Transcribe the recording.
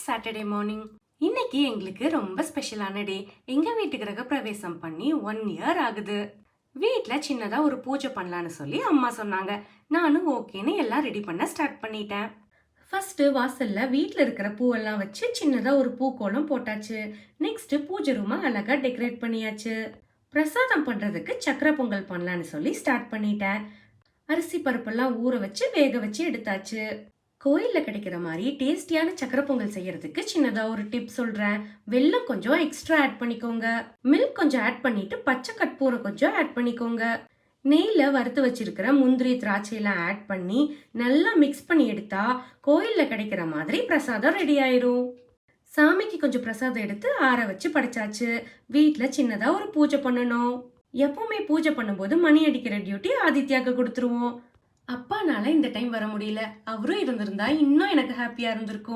Saturday morning. இன்னைக்கு எங்களுக்கு ரொம்ப ஸ்பெஷலான டே. எங்க வீட்டு கிரக பிரவேசம் பண்ணி 1 இயர் ஆகுது. வீட்ல சின்னதா ஒரு பூஜை பண்ணலான்னு சொல்லி அம்மா சொன்னாங்க. நானும் ஓகேன்னு எல்லாம் ரெடி பண்ண ஸ்டார்ட் பண்ணிட்டேன். ஃபர்ஸ்ட் வாசல்ல வீட்ல இருக்கிற பூவெல்லாம் வச்சு சின்னதா ஒரு பூக்கோலம் போட்டாச்சு. நெக்ஸ்ட் பூஜை ரூமை அழகா டெக்கரேட் பண்ணியாச்சு. பிரசாதம் பண்றதுக்கு சக்கரை பொங்கல் பண்ணலான்னு சொல்லி ஸ்டார்ட் பண்ணிட்டேன். அரிசி பருப்பெல்லாம் ஊற வச்சு வேக வச்சு எடுத்தாச்சு. கோயில்ல கிடைக்கிற மாதிரி டேஸ்டியான சக்கரை பொங்கல் செய்யறதுக்கு சின்னதா ஒரு டிப் சொல்றேன். வெல்லம் கொஞ்சம் எக்ஸ்ட்ரா ஆட் பண்ணிக்கோங்க. மில்க் கொஞ்சம் ஆட் பண்ணிட்டு பச்சை கற்பூரம் கொஞ்சம் ஆட் பண்ணிக்கோங்க. நெய்ல வறுத்து வச்சிருக்கிற முந்திரி திராட்சை எல்லாம் ஆட் பண்ணி நல்லா மிக்ஸ் பண்ணி எடுத்தா கோயில்ல கிடைக்கிற மாதிரி பிரசாதம் ரெடி ஆயிரும். சாமிக்கு கொஞ்சம் பிரசாதம் எடுத்து ஆற வச்சு படைச்சாச்சு. வீட்ல சின்னதா ஒரு பூஜை பண்ணணும். எப்பவுமே பூஜை பண்ணும்போது மணி அடிக்கிற டியூட்டி ஆதித்யாக்கு கொடுத்துருவோம். அப்பானால இந்த டைம் வர முடியல. அவரும் இருந்திருந்தா இன்னும் எனக்கு ஹாப்பியா இருந்திருக்கும்.